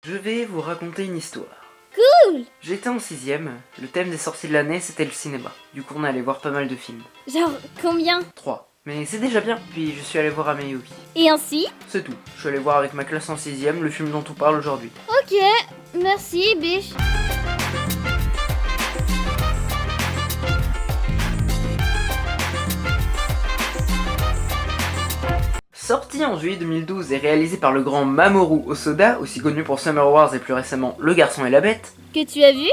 Je vais vous raconter une histoire. Cool! J'étais en 6ème, le thème des sorties de l'année c'était le cinéma. Du coup on allait voir pas mal de films. Genre, combien? 3. Mais c'est déjà bien, puis je suis allé voir Ameyuki. Et ainsi? C'est tout. Je suis allé voir avec ma classe en 6ème le film dont on parle aujourd'hui. Ok, merci, biche. Sorti en juillet 2012 et réalisé par le grand Mamoru Hosoda, aussi connu pour Summer Wars et plus récemment Le Garçon et la Bête. Que tu as vu?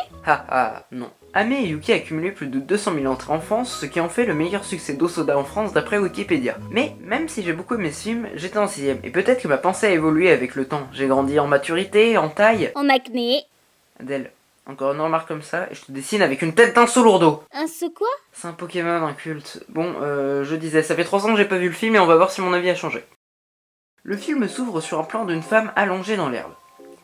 Non. Ameyuki a cumulé plus de 200 000 entrées en France, ce qui en fait le meilleur succès d'Hosoda en France d'après Wikipédia. Mais même si j'ai beaucoup aimé ce film, j'étais en 6ème, et peut-être que ma pensée a évolué avec le temps. J'ai grandi en maturité, en taille. En acné. Adèle, encore une remarque comme ça, et je te dessine avec une tête d'un lourdeau. Un ce quoi? C'est un Pokémon, un culte. Bon, je disais, ça fait 3 ans que j'ai pas vu le film et on va voir si mon avis a changé. Le film s'ouvre sur un plan d'une femme allongée dans l'herbe.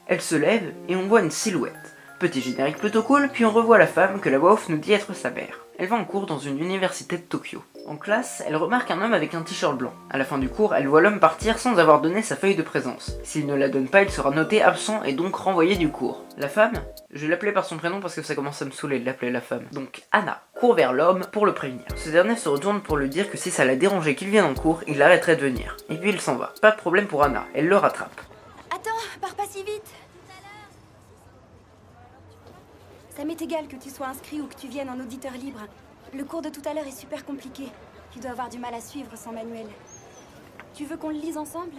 Elle se lève et on voit une silhouette. Petit générique plutôt cool, puis on revoit la femme que la voix off nous dit être sa mère. Elle va en cours dans une université de Tokyo. En classe, elle remarque un homme avec un t-shirt blanc. À la fin du cours, elle voit l'homme partir sans avoir donné sa feuille de présence. S'il ne la donne pas, il sera noté absent et donc renvoyé du cours. La femme, je vais l'appeler par son prénom parce que ça commence à me saouler de l'appeler la femme. Donc Anna court vers l'homme pour le prévenir. Ce dernier se retourne pour lui dire que si ça la dérangeait qu'il vienne en cours, il arrêterait de venir. Et puis il s'en va. Pas de problème pour Anna, elle le rattrape. Attends, pars pas si vite. Ça m'est égal que tu sois inscrit ou que tu viennes en auditeur libre. Le cours de tout à l'heure est super compliqué. Tu dois avoir du mal à suivre sans manuel. Tu veux qu'on le lise ensemble?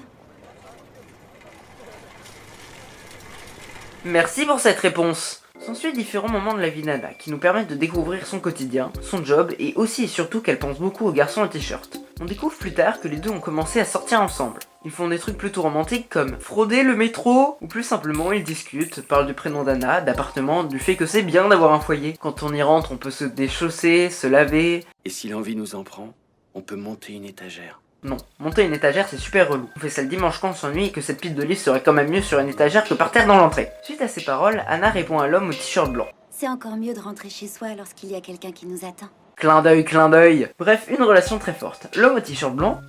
Merci pour cette réponse. S'ensuit différents moments de la vie d'Anna qui nous permettent de découvrir son quotidien, son job et aussi et surtout qu'elle pense beaucoup aux garçons à t-shirt. On découvre plus tard que les deux ont commencé à sortir ensemble. Ils font des trucs plutôt romantiques comme frauder le métro, ou plus simplement ils discutent, parlent du prénom d'Anna, d'appartement, du fait que c'est bien d'avoir un foyer. Quand on y rentre, on peut se déchausser, se laver. Et si l'envie nous en prend, on peut monter une étagère. Non, monter une étagère c'est super relou. On fait ça le dimanche quand on s'ennuie et que cette pile de livres serait quand même mieux sur une étagère que par terre dans l'entrée. Suite à ces paroles, Anna répond à l'homme au t-shirt blanc. C'est encore mieux de rentrer chez soi lorsqu'il y a quelqu'un qui nous attend. Clin d'œil, clin d'œil. Bref, une relation très forte. L'homme au t-shirt blanc,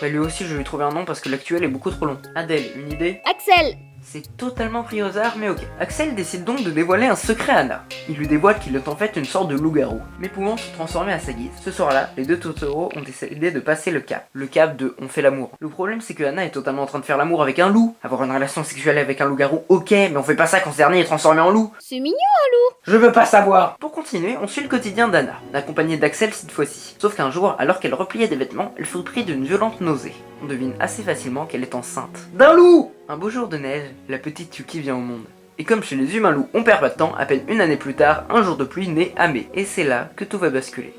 lui aussi je vais lui trouver un nom parce que l'actuel est beaucoup trop long. Adèle, une idée? Axel! C'est totalement pris au hasard, mais ok. Axel décide donc de dévoiler un secret à Anna. Il lui dévoile qu'il est en fait une sorte de loup-garou, mais pouvant se transformer à sa guise. Ce soir-là, les deux Totoro ont décidé de passer le cap. Le cap de on fait l'amour. Le problème c'est que Anna est totalement en train de faire l'amour avec un loup. Avoir une relation sexuelle avec un loup-garou, ok, mais on fait pas ça quand ce dernier est transformé en loup. C'est mignon! Je veux pas savoir. Pour continuer, on suit le quotidien d'Anna, accompagnée d'Axel cette fois-ci. Sauf qu'un jour, alors qu'elle repliait des vêtements, elle fut prise d'une violente nausée. On devine assez facilement qu'elle est enceinte. D'un loup! Un beau jour de neige, la petite Yuki vient au monde. Et comme chez les humains loups, on perd pas de temps, à peine une année plus tard, un jour de pluie naît Amé. Et c'est là que tout va basculer.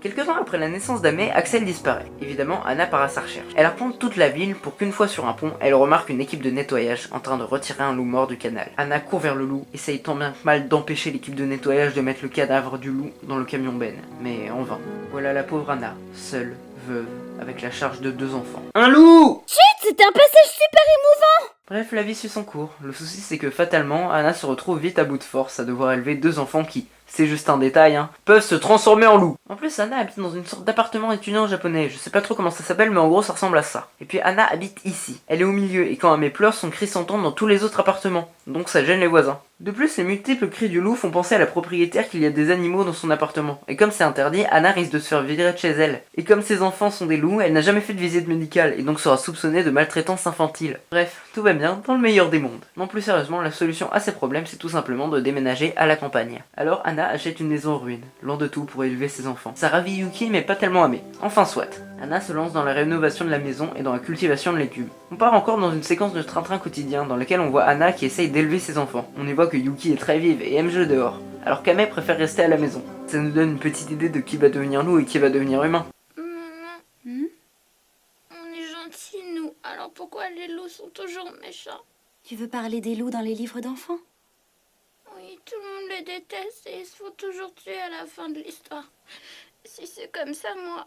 Quelques temps après la naissance d'Amé, Axel disparaît. Évidemment, Anna part à sa recherche. Elle arpente toute la ville pour qu'une fois sur un pont, elle remarque une équipe de nettoyage en train de retirer un loup mort du canal. Anna court vers le loup, essaye tant bien que mal d'empêcher l'équipe de nettoyage de mettre le cadavre du loup dans le camion benne. Mais en vain. Voilà la pauvre Anna, seule, veuve, avec la charge de 2 enfants. Un loup! Chut! C'était un passage super émouvant! Bref, la vie suit son cours. Le souci c'est que fatalement, Anna se retrouve vite à bout de force à devoir élever 2 enfants qui, c'est juste un détail, peuvent se transformer en loups. En plus, Anna habite dans une sorte d'appartement étudiant japonais. Je sais pas trop comment ça s'appelle, mais en gros ça ressemble à ça. Et puis Anna habite ici. Elle est au milieu, et quand Amé pleure, son cri s'entend dans tous les autres appartements. Donc ça gêne les voisins. De plus, les multiples cris du loup font penser à la propriétaire qu'il y a des animaux dans son appartement. Et comme c'est interdit, Anna risque de se faire virer de chez elle. Et comme ses enfants sont des loups, elle n'a jamais fait de visite médicale, et donc sera soupçonnée de maltraitance infantile. Bref, tout va bien dans le meilleur des mondes. Non, plus sérieusement, la solution à ces problèmes, c'est tout simplement de déménager à la campagne. Alors Anna achète une maison en ruine, loin de tout pour élever ses enfants. Ça ravit Yuki, mais pas tellement Amé. Enfin soit. Anna se lance dans la rénovation de la maison et dans la cultivation de légumes. On part encore dans une séquence de train-train quotidien dans laquelle on voit Anna qui essaye d'élever ses enfants. On y voit que Yuki est très vive et aime jouer dehors, alors qu'Amé préfère rester à la maison. Ça nous donne une petite idée de qui va devenir loup et qui va devenir humain. Maman, on est gentils, nous. Alors pourquoi les loups sont toujours méchants? Tu veux parler des loups dans les livres d'enfants? Oui, tout le monde les déteste et ils se font toujours tuer à la fin de l'histoire. Si c'est comme ça, moi,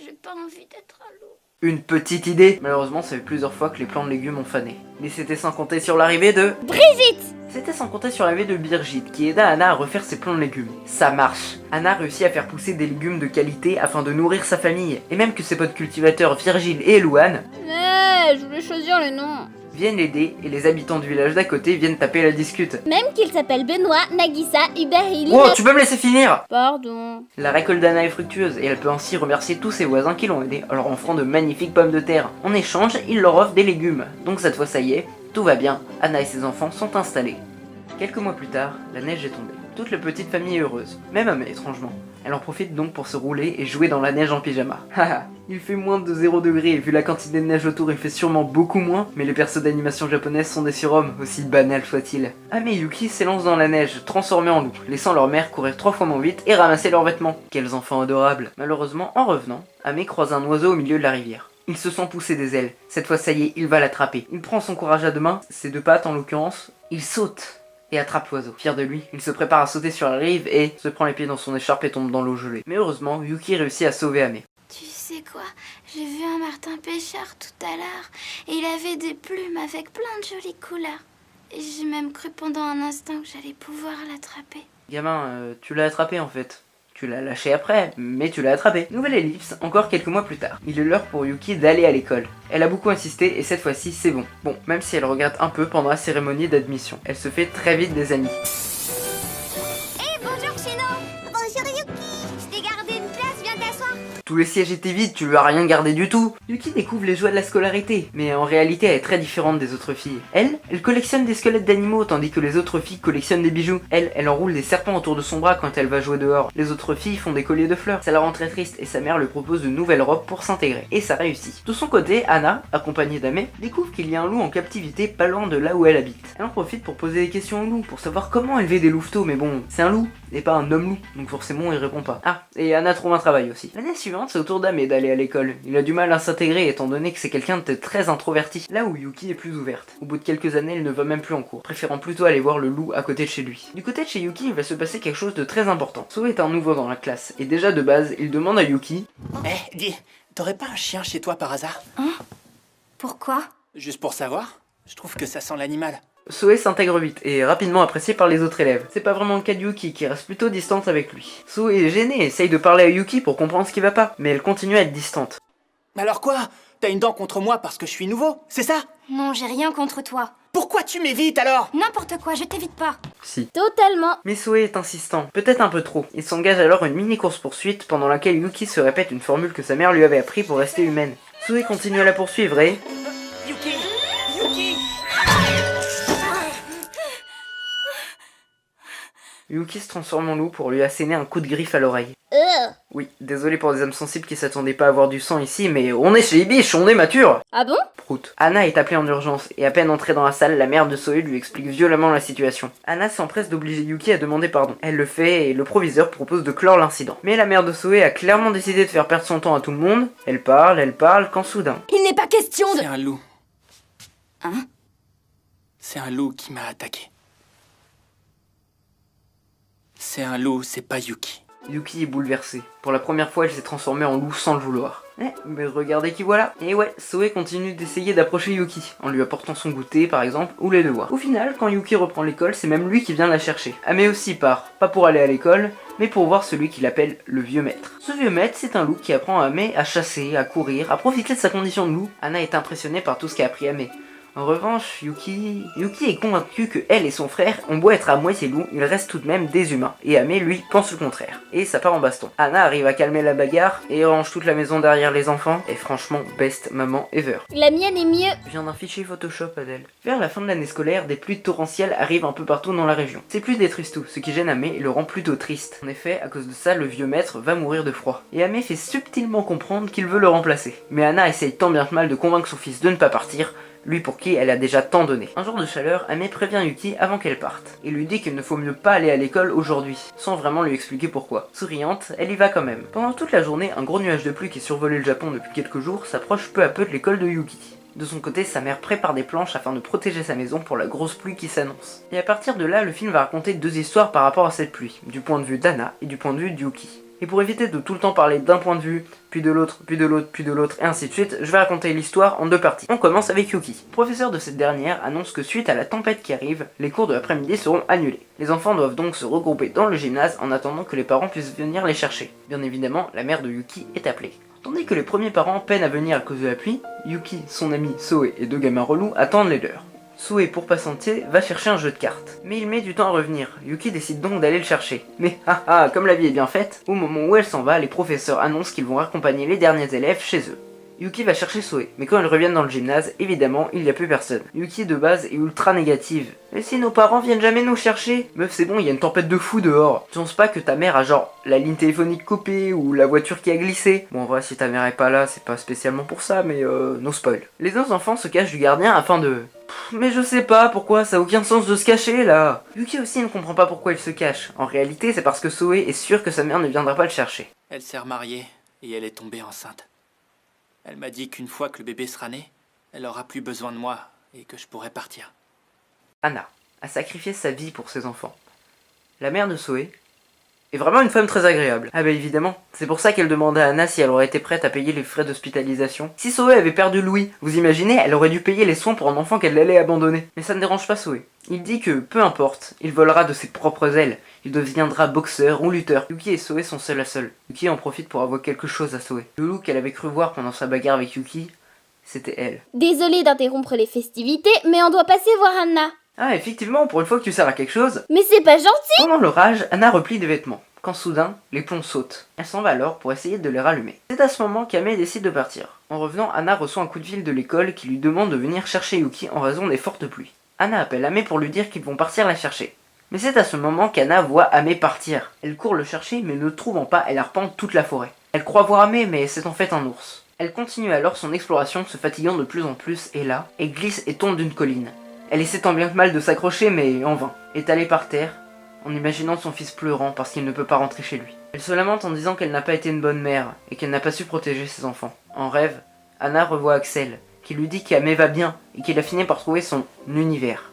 j'ai pas envie d'être un loup. Une petite idée. Malheureusement, ça fait plusieurs fois que les plants de légumes ont fané. Mais c'était sans compter sur l'arrivée de... Brigitte! C'était sans compter sur l'arrivée de Birgit, qui aida Anna à refaire ses plants de légumes. Ça marche. Anna réussit à faire pousser des légumes de qualité afin de nourrir sa famille. Et même que ses potes cultivateurs Virgile et Louane... Je voulais choisir les noms. viennent l'aider et les habitants du village d'à côté viennent taper la discute. Même qu'il s'appelle Benoît, Nagisa, Hubert et Oh, Lina. tu peux me laisser finir? Pardon. La récolte d'Anna est fructueuse et elle peut ainsi remercier tous ses voisins qui l'ont aidé en leur offrant de magnifiques pommes de terre. En échange, il leur offre des légumes. Donc cette fois ça y est, tout va bien, Anna et ses enfants sont installés. Quelques mois plus tard, la neige est tombée. Toute la petite famille est heureuse, même Amé étrangement. Elle en profite donc pour se rouler et jouer dans la neige en pyjama. Haha, il fait moins de 0 degré et vu la quantité de neige autour il fait sûrement beaucoup moins, mais les persos d'animation japonaises sont des surhommes, aussi banals soient-ils. Amé et Yuki s'élancent dans la neige, transformés en loups, laissant leur mère courir 3 fois moins vite et ramasser leurs vêtements. Quels enfants adorables. Malheureusement, en revenant, Amé croise un oiseau au milieu de la rivière. Il se sent pousser des ailes. Cette fois ça y est, il va l'attraper. Il prend son courage à deux mains, ses deux pattes en l'occurrence, il saute et attrape l'oiseau. Fier de lui, il se prépare à sauter sur la rive et se prend les pieds dans son écharpe et tombe dans l'eau gelée. Mais heureusement, Yuki réussit à sauver Amé. Tu sais quoi, j'ai vu un martin pêcheur tout à l'heure et il avait des plumes avec plein de jolies couleurs. Et j'ai même cru pendant un instant que j'allais pouvoir l'attraper. Gamin, tu l'as attrapé en fait. Tu l'as lâché après, mais tu l'as attrapé. Nouvelle ellipse, encore quelques mois plus tard. Il est l'heure pour Yuki d'aller à l'école. Elle a beaucoup insisté et cette fois-ci c'est bon. Bon, même si elle regrette un peu pendant la cérémonie d'admission. Elle se fait très vite des amis. Bonjour Chino. Bonjour Yuki. Je t'ai gardé une place, viens t'asseoir. Tous les sièges étaient vides, tu lui as rien gardé du tout. Yuki découvre les joies de la scolarité, mais en réalité elle est très différente des autres filles. Elle collectionne des squelettes d'animaux, tandis que les autres filles collectionnent des bijoux. Elle enroule des serpents autour de son bras quand elle va jouer dehors. Les autres filles font des colliers de fleurs. Ça la rend très triste et sa mère lui propose de nouvelles robes pour s'intégrer. Et ça réussit. De son côté, Anna, accompagnée d'Amé, découvre qu'il y a un loup en captivité pas loin de là où elle habite. Elle en profite pour poser des questions au loup, pour savoir comment élever des louveteaux, mais bon, c'est un loup et pas un homme loup, donc forcément il répond pas. Ah, et Anna trouve un travail aussi. L'année suivante, c'est au tour d'Amé d'aller à l'école. Il a du mal à s'intégrer étant donné que c'est quelqu'un de très introverti, là où Yuki est plus ouverte. Au bout de quelques années, elle ne va même plus en cours, préférant plutôt aller voir le loup à côté de chez lui. Du côté de chez Yuki, il va se passer quelque chose de très important. So est un nouveau dans la classe, et déjà de base, il demande à Yuki: Eh, dis, t'aurais pas un chien chez toi par hasard? Pourquoi? Juste pour savoir, je trouve que ça sent l'animal. Soe s'intègre vite et est rapidement apprécié par les autres élèves. C'est pas vraiment le cas de Yuki qui reste plutôt distante avec lui. Soe est gênée et essaye de parler à Yuki pour comprendre ce qui va pas, mais elle continue à être distante. Mais alors quoi? T'as une dent contre moi parce que je suis nouveau, c'est ça? Non, j'ai rien contre toi. Pourquoi tu m'évites alors? N'importe quoi, je t'évite pas. Si. Totalement. Mais Soe est insistant, peut-être un peu trop. Il s'engage alors une mini course poursuite pendant laquelle Yuki se répète une formule que sa mère lui avait appris pour rester humaine. Soe continue à la poursuivre et... Yuki! Yuki! Yuki se transforme en loup pour lui asséner un coup de griffe à l'oreille. Oui, désolé pour des âmes sensibles qui s'attendaient pas à voir du sang ici, mais on est chez Ibish, on est mature. Ah bon? Prout. Anna est appelée en urgence, et à peine entrée dans la salle, la mère de Soe lui explique violemment la situation. Anna s'empresse d'obliger Yuki à demander pardon. Elle le fait, et le proviseur propose de clore l'incident. Mais la mère de Soe a clairement décidé de faire perdre son temps à tout le monde. Elle parle, quand soudain... Il n'est pas question de... C'est un loup. Hein? C'est un loup qui m'a attaqué. C'est un loup, c'est pas Yuki. Yuki est bouleversée. Pour la première fois, elle s'est transformée en loup sans le vouloir. Mais regardez qui voilà. Et ouais, Soe continue d'essayer d'approcher Yuki, en lui apportant son goûter par exemple, ou les devoirs. Au final, quand Yuki reprend l'école, c'est même lui qui vient la chercher. Amé aussi part, pas pour aller à l'école, mais pour voir celui qu'il appelle le vieux maître. Ce vieux maître, c'est un loup qui apprend à Amé à chasser, à courir, à profiter de sa condition de loup. Anna est impressionnée par tout ce qu'a appris Amé. En revanche, Yuki est convaincu que elle et son frère ont beau être à moitié loups, ils restent tout de même des humains. Et Amé, lui, pense le contraire. Et ça part en baston. Anna arrive à calmer la bagarre et range toute la maison derrière les enfants. Et franchement, best maman ever. La mienne est mieux. Je viens d'un fichier Photoshop, Adèle. Vers la fin de l'année scolaire, des pluies torrentielles arrivent un peu partout dans la région. Ces pluies détruisent tout, ce qui gêne Amé et le rend plutôt triste. En effet, à cause de ça, le vieux maître va mourir de froid. Et Amé fait subtilement comprendre qu'il veut le remplacer. Mais Anna essaye tant bien que mal de convaincre son fils de ne pas partir, lui pour qui elle a déjà tant donné. Un jour de chaleur, Amé prévient Yuki avant qu'elle parte, et lui dit qu'il ne faut mieux pas aller à l'école aujourd'hui, sans vraiment lui expliquer pourquoi. Souriante, elle y va quand même. Pendant toute la journée, un gros nuage de pluie qui survolait le Japon depuis quelques jours s'approche peu à peu de l'école de Yuki. De son côté, sa mère prépare des planches afin de protéger sa maison pour la grosse pluie qui s'annonce. Et à partir de là, le film va raconter deux histoires par rapport à cette pluie, du point de vue d'Anna et du point de vue de Yuki. Et pour éviter de tout le temps parler d'un point de vue, puis de l'autre, puis de l'autre, puis de l'autre, et ainsi de suite, je vais raconter l'histoire en deux parties. On commence avec Yuki. Le professeur de cette dernière annonce que suite à la tempête qui arrive, les cours de l'après-midi seront annulés. Les enfants doivent donc se regrouper dans le gymnase en attendant que les parents puissent venir les chercher. Bien évidemment, la mère de Yuki est appelée. Tandis que les premiers parents peinent à venir à cause de la pluie, Yuki, son ami Soe et deux gamins relous attendent les leurs. Soe, pour patienter, va chercher un jeu de cartes. Mais il met du temps à revenir. Yuki décide donc d'aller le chercher. Mais haha, comme la vie est bien faite, au moment où elle s'en va, les professeurs annoncent qu'ils vont accompagner les derniers élèves chez eux. Yuki va chercher Soe, mais quand ils reviennent dans le gymnase, évidemment, il n'y a plus personne. Yuki de base est ultra négative. Mais si nos parents viennent jamais nous chercher? Meuf, c'est bon, il y a une tempête de fou dehors. Tu penses pas que ta mère a genre la ligne téléphonique coupée ou la voiture qui a glissé? Bon, en vrai, si ta mère est pas là, c'est pas spécialement pour ça, mais no spoil. Les deux enfants se cachent du gardien afin de... Mais je sais pas pourquoi, ça a aucun sens de se cacher là. Yuki aussi ne comprend pas pourquoi il se cache. En réalité, c'est parce que Soe est sûre que sa mère ne viendra pas le chercher. Elle s'est remariée et elle est tombée enceinte. Elle m'a dit qu'une fois que le bébé sera né, elle aura plus besoin de moi et que je pourrai partir. Anna a sacrifié sa vie pour ses enfants. La mère de Soe est vraiment une femme très agréable. Ah bah évidemment, c'est pour ça qu'elle demandait à Anna si elle aurait été prête à payer les frais d'hospitalisation. Si Soe avait perdu Louis, vous imaginez, elle aurait dû payer les soins pour un enfant qu'elle allait abandonner. Mais ça ne dérange pas Soe. Il dit que, peu importe, il volera de ses propres ailes. Il deviendra boxeur ou lutteur. Yuki et Soe sont seuls à seuls. Yuki en profite pour avouer quelque chose à Soe. Le loup qu'elle avait cru voir pendant sa bagarre avec Yuki, c'était elle. Désolée d'interrompre les festivités, mais on doit passer voir Anna. Ah, effectivement, pour une fois que tu sers à quelque chose. Mais c'est pas gentil. Pendant l'orage, Anna replie des vêtements. Quand soudain, les plombs sautent. Elle s'en va alors pour essayer de les rallumer. C'est à ce moment qu'Ame décide de partir. En revenant, Anna reçoit un coup de fil de l'école qui lui demande de venir chercher Yuki en raison des fortes pluies. Anna appelle Ame pour lui dire qu'ils vont partir la chercher. Mais c'est à ce moment qu'Anna voit Ame partir. Elle court le chercher, mais ne trouvant pas, elle arpente toute la forêt. Elle croit voir Ame, mais c'est en fait un ours. Elle continue alors son exploration, se fatiguant de plus en plus, et là, elle glisse et tombe d'une colline. Elle essaie tant bien que mal de s'accrocher, mais en vain. Étalée par terre, en imaginant son fils pleurant parce qu'il ne peut pas rentrer chez lui. Elle se lamente en disant qu'elle n'a pas été une bonne mère, et qu'elle n'a pas su protéger ses enfants. En rêve, Anna revoit Axel, qui lui dit qu'Ame va bien, et qu'il a fini par trouver son univers.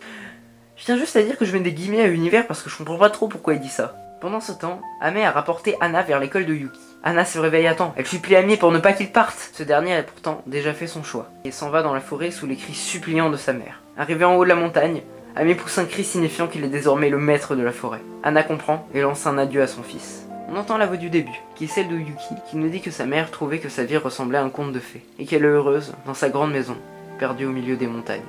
Je tiens juste à dire que je mets des guillemets à univers parce que je comprends pas trop pourquoi il dit ça. Pendant ce temps, Ame a rapporté Anna vers l'école de Yuki. Anna se réveille à temps, elle supplie Ame pour ne pas qu'il parte. Ce dernier a pourtant déjà fait son choix, et s'en va dans la forêt sous les cris suppliants de sa mère. Arrivé en haut de la montagne, Ame pousse un cri signifiant qu'il est désormais le maître de la forêt. Anna comprend et lance un adieu à son fils. On entend la voix du début, qui est celle de Yuki, qui nous dit que sa mère trouvait que sa vie ressemblait à un conte de fées, et qu'elle est heureuse dans sa grande maison, perdue au milieu des montagnes.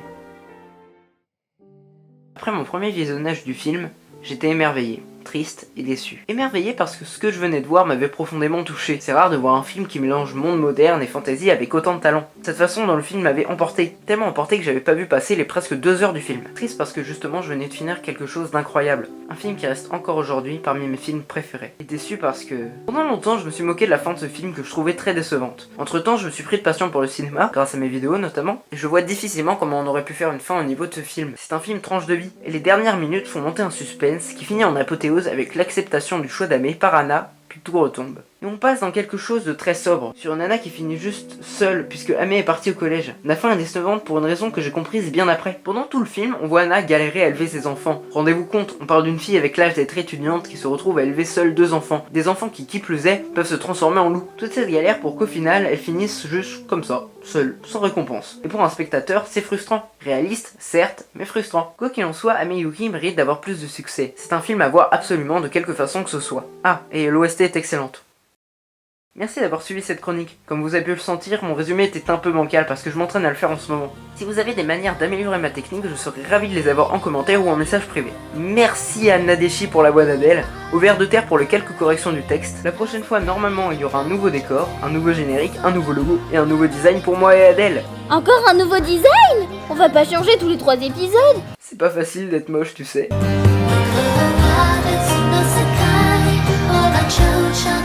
Après mon premier visionnage du film, j'étais émerveillé, triste et déçu. Émerveillé parce que ce que je venais de voir m'avait profondément touché. C'est rare de voir un film qui mélange monde moderne et fantasy avec autant de talent. Cette façon dont le film m'avait emporté, tellement emporté que j'avais pas vu passer les presque 2 heures du film. Triste parce que justement je venais de finir quelque chose d'incroyable. Un film qui reste encore aujourd'hui parmi mes films préférés. Et déçu parce que... Pendant longtemps je me suis moqué de la fin de ce film que je trouvais très décevante. Entre temps je me suis pris de passion pour le cinéma, grâce à mes vidéos notamment, et je vois difficilement comment on aurait pu faire une fin au niveau de ce film. C'est un film tranche de vie, et les dernières minutes font monter un suspense qui finit en apothéose avec l'acceptation du choix d'Ame par Anna, puis tout retombe. Et on passe dans quelque chose de très sobre, sur une Anna qui finit juste seule, puisque Ame est partie au collège. La fin est décevante pour une raison que j'ai comprise bien après. Pendant tout le film, on voit Anna galérer à élever ses enfants. Rendez-vous compte, on parle d'une fille avec l'âge d'être étudiante qui se retrouve à élever seule 2 enfants. Des enfants qui plus est, peuvent se transformer en loups. Toute cette galère pour qu'au final, elles finissent juste comme ça, seules, sans récompense. Et pour un spectateur, c'est frustrant. Réaliste, certes, mais frustrant. Quoi qu'il en soit, Ame Yuki mérite d'avoir plus de succès. C'est un film à voir absolument de quelque façon que ce soit. Ah, et l'OST est excellente. Merci d'avoir suivi cette chronique. Comme vous avez pu le sentir, mon résumé était un peu bancal parce que je m'entraîne à le faire en ce moment. Si vous avez des manières d'améliorer ma technique, je serais ravi de les avoir en commentaire ou en message privé. Merci à Nadeshi pour la voix d'Adèle, au Ver de Terre pour les quelques corrections du texte. La prochaine fois, normalement, il y aura un nouveau décor, un nouveau générique, un nouveau logo et un nouveau design pour moi et Adèle. Encore un nouveau design? On va pas changer tous les 3 épisodes? C'est pas facile d'être moche, tu sais. 別の世界をがちゃうちゃ